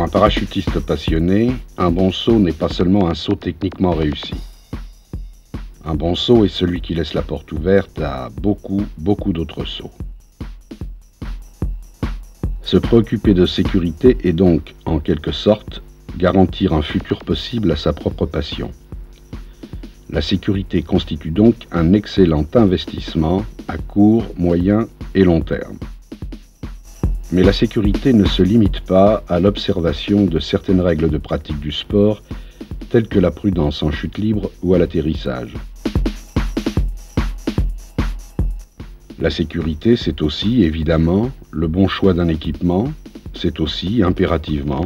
un parachutiste passionné, un bon saut n'est pas seulement un saut techniquement réussi. Un bon saut est celui qui laisse la porte ouverte à beaucoup d'autres sauts. Se préoccuper de sécurité est donc, en quelque sorte, garantir un futur possible à sa propre passion. La sécurité constitue donc un excellent investissement à court, moyen et long terme. Mais la sécurité ne se limite pas à l'observation de certaines règles de pratique du sport, telles que la prudence en chute libre ou à l'atterrissage. La sécurité, c'est aussi, évidemment, le bon choix d'un équipement, c'est aussi, impérativement,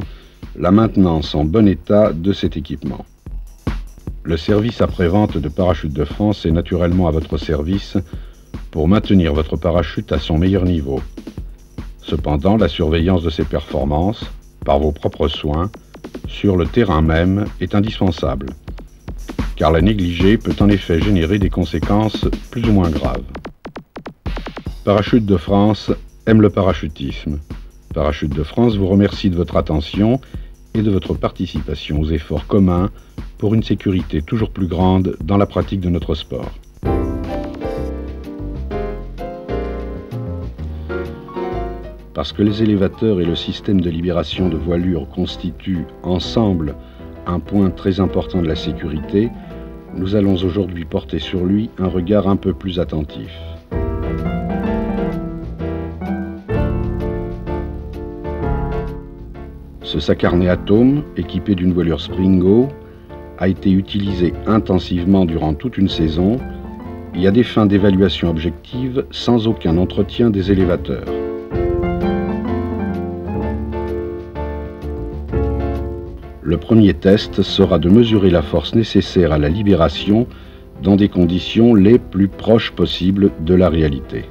la maintenance en bon état de cet équipement. Le service après-vente de Parachutes de France est naturellement à votre service pour maintenir votre parachute à son meilleur niveau. Cependant, la surveillance de ses performances, par vos propres soins, sur le terrain même, est indispensable, car la négliger peut en effet générer des conséquences plus ou moins graves. Parachutes de France aime le parachutisme. Parachutes de France vous remercie de votre attention et de votre participation aux efforts communs pour une sécurité toujours plus grande dans la pratique de notre sport. Parce que les élévateurs et le système de libération de voilure constituent ensemble un point très important de la sécurité, nous allons aujourd'hui porter sur lui un regard un peu plus attentif. Ce sac harnais Atom, équipé d'une voilure Springo, a été utilisé intensivement durant toute une saison et à des fins d'évaluation objective sans aucun entretien des élévateurs. Le premier test sera de mesurer la force nécessaire à la libération dans des conditions les plus proches possibles de la réalité.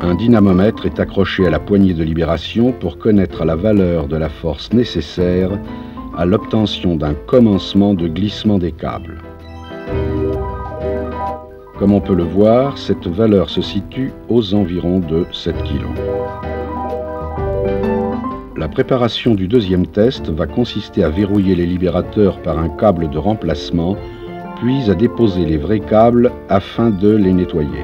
Un dynamomètre est accroché à la poignée de libération pour connaître la valeur de la force nécessaire à l'obtention d'un commencement de glissement des câbles. Comme on peut le voir, cette valeur se situe aux environs de 7 kg. La préparation du deuxième test va consister à verrouiller les libérateurs par un câble de remplacement, puis à déposer les vrais câbles afin de les nettoyer.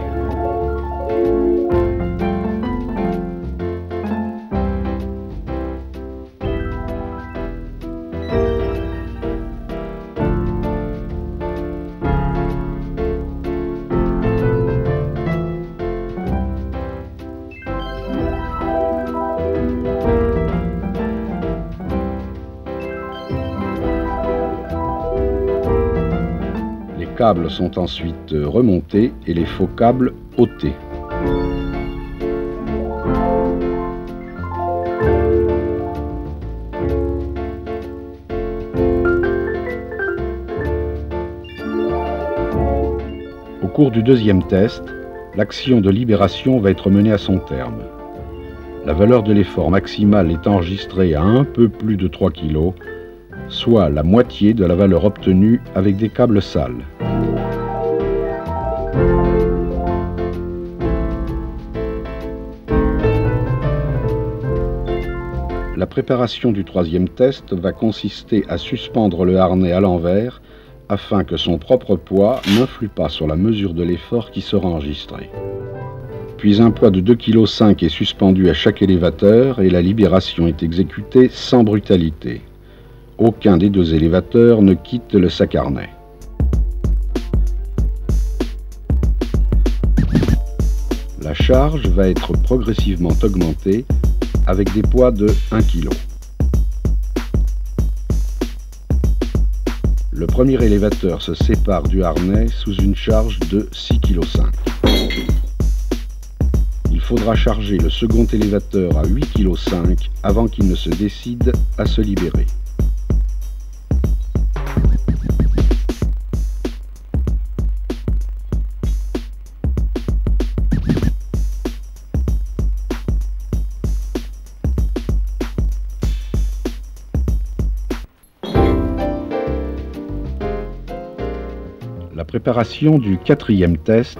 Les câbles sont ensuite remontés et les faux câbles ôtés. Au cours du deuxième test, l'action de libération va être menée à son terme. La valeur de l'effort maximal est enregistrée à un peu plus de 3 kg, soit la moitié de la valeur obtenue avec des câbles sales. La préparation du troisième test va consister à suspendre le harnais à l'envers afin que son propre poids n'influe pas sur la mesure de l'effort qui sera enregistré. Puis un poids de 2,5 kg est suspendu à chaque élévateur et la libération est exécutée sans brutalité. Aucun des deux élévateurs ne quitte le sac harnais. La charge va être progressivement augmentée avec des poids de 1 kg. Le premier élévateur se sépare du harnais sous une charge de 6,5 kg. Il faudra charger le second élévateur à 8,5 kg avant qu'il ne se décide à se libérer. La préparation du quatrième test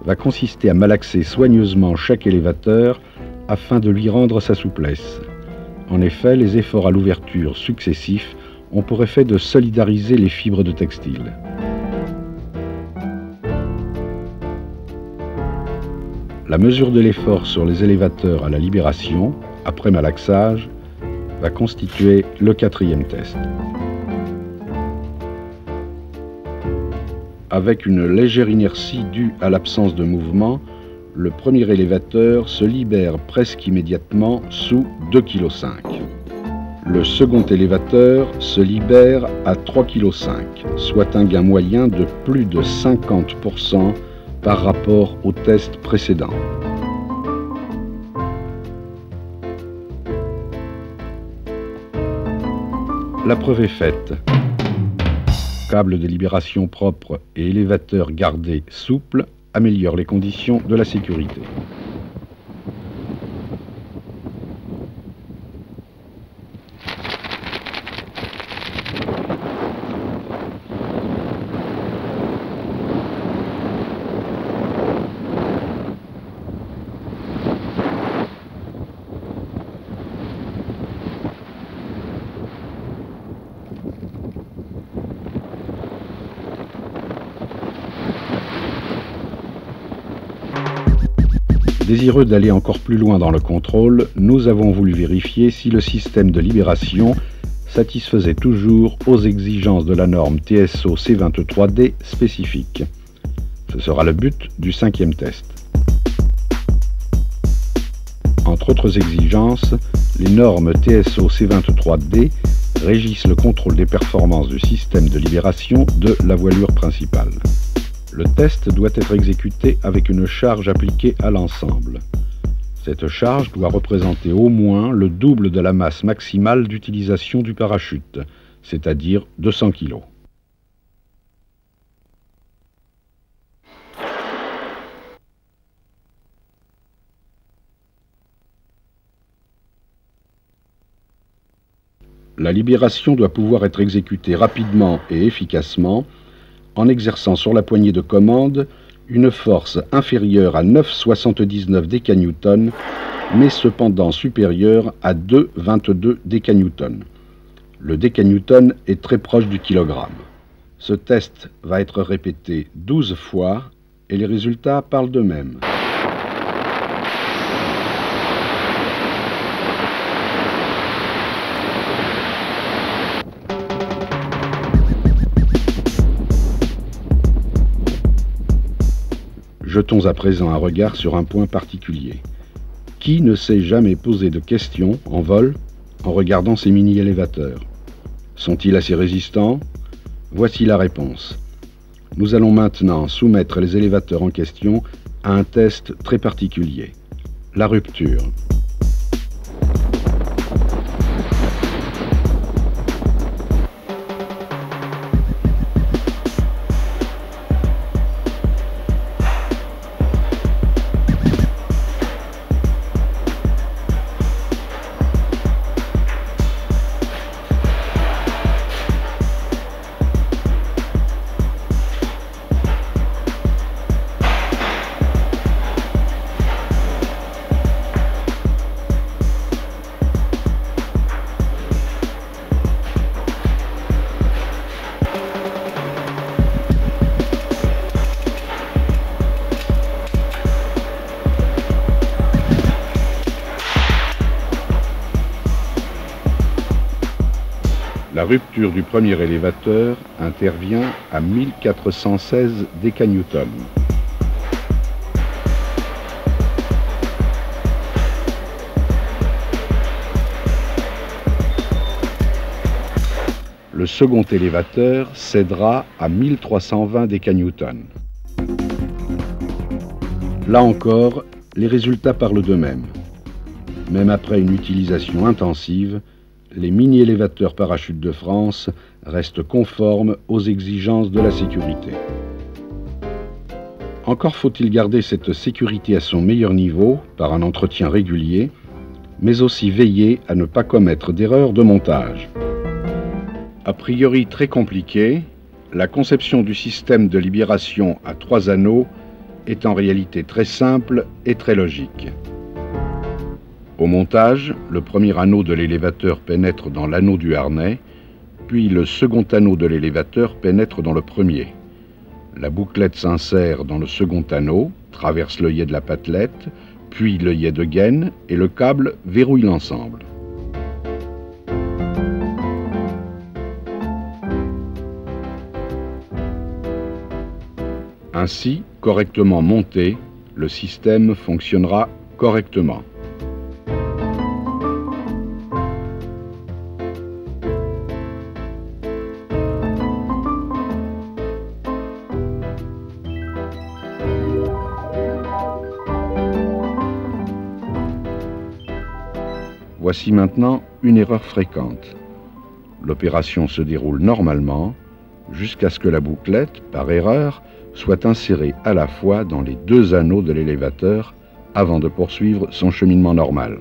va consister à malaxer soigneusement chaque élévateur afin de lui rendre sa souplesse. En effet, les efforts à l'ouverture successifs ont pour effet de solidariser les fibres de textile. La mesure de l'effort sur les élévateurs à la libération, après malaxage, va constituer le quatrième test. Avec une légère inertie due à l'absence de mouvement, le premier élévateur se libère presque immédiatement sous 2,5 kg. Le second élévateur se libère à 3,5 kg, soit un gain moyen de plus de 50% par rapport au test précédent. La preuve est faite. Câble de libération propre et élévateur gardé souple améliorent les conditions de la sécurité. Désireux d'aller encore plus loin dans le contrôle, nous avons voulu vérifier si le système de libération satisfaisait toujours aux exigences de la norme TSO C23D spécifique. Ce sera le but du cinquième test. Entre autres exigences, les normes TSO C23D régissent le contrôle des performances du système de libération de la voilure principale. Le test doit être exécuté avec une charge appliquée à l'ensemble. Cette charge doit représenter au moins le double de la masse maximale d'utilisation du parachute, c'est-à-dire 200 kg. La libération doit pouvoir être exécutée rapidement et efficacement en exerçant sur la poignée de commande une force inférieure à 9,79 décanewtons, mais cependant supérieure à 2,22 décanewtons. Le décanewton est très proche du kilogramme. Ce test va être répété 12 fois et les résultats parlent d'eux-mêmes. Jetons à présent un regard sur un point particulier. Qui ne s'est jamais posé de questions en vol en regardant ces mini-élévateurs? Sont-ils assez résistants? Voici la réponse. Nous allons maintenant soumettre les élévateurs en question à un test très particulier, la rupture. La rupture du premier élévateur intervient à 1416 décanewtons. Le second élévateur cédera à 1320 décanewtons. Là encore, les résultats parlent d'eux-mêmes. Même après une utilisation intensive, les mini-élévateurs parachutes de France restent conformes aux exigences de la sécurité. Encore faut-il garder cette sécurité à son meilleur niveau par un entretien régulier, mais aussi veiller à ne pas commettre d'erreurs de montage. A priori très compliqué, la conception du système de libération à 3 anneaux est en réalité très simple et très logique. Au montage, le premier anneau de l'élévateur pénètre dans l'anneau du harnais, puis le second anneau de l'élévateur pénètre dans le premier. La bouclette s'insère dans le second anneau, traverse l'œillet de la patelette, puis l'œillet de gaine et le câble verrouille l'ensemble. Ainsi, correctement monté, le système fonctionnera correctement. Voici maintenant une erreur fréquente. L'opération se déroule normalement jusqu'à ce que la bouclette, par erreur, soit insérée à la fois dans les deux anneaux de l'élévateur avant de poursuivre son cheminement normal.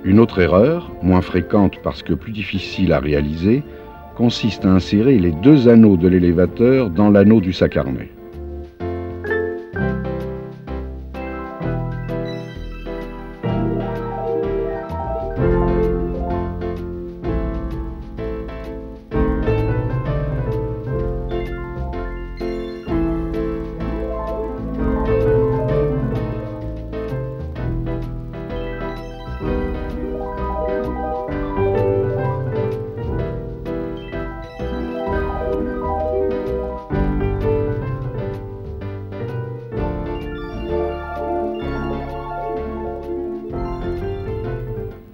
Une autre erreur, moins fréquente parce que plus difficile à réaliser, consiste à insérer les deux anneaux de l'élévateur dans l'anneau du sac harnais.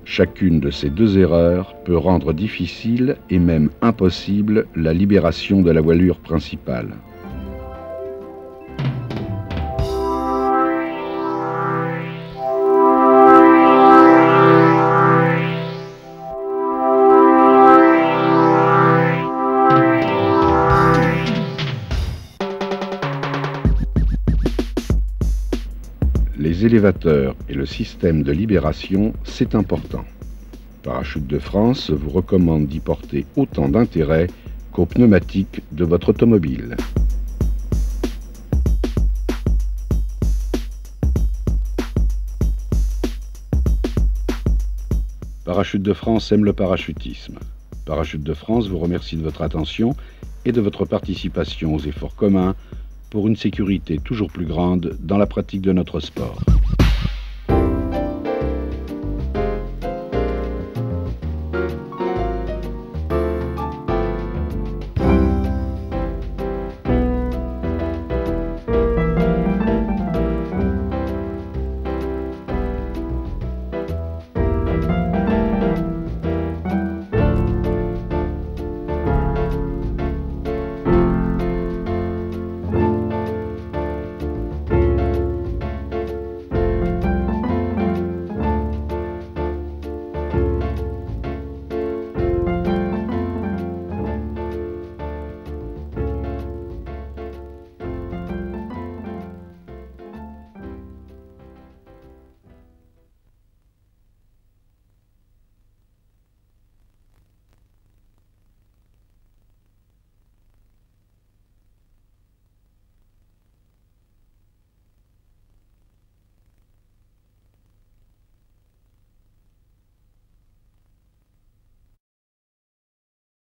Chacune de ces deux erreurs peut rendre difficile et même impossible la libération de la voilure principale. Les élévateurs et le système de libération, c'est important. Parachute de France vous recommande d'y porter autant d'intérêt qu'aux pneumatiques de votre automobile. Parachute de France aime le parachutisme. Parachute de France vous remercie de votre attention et de votre participation aux efforts communs pour une sécurité toujours plus grande dans la pratique de notre sport.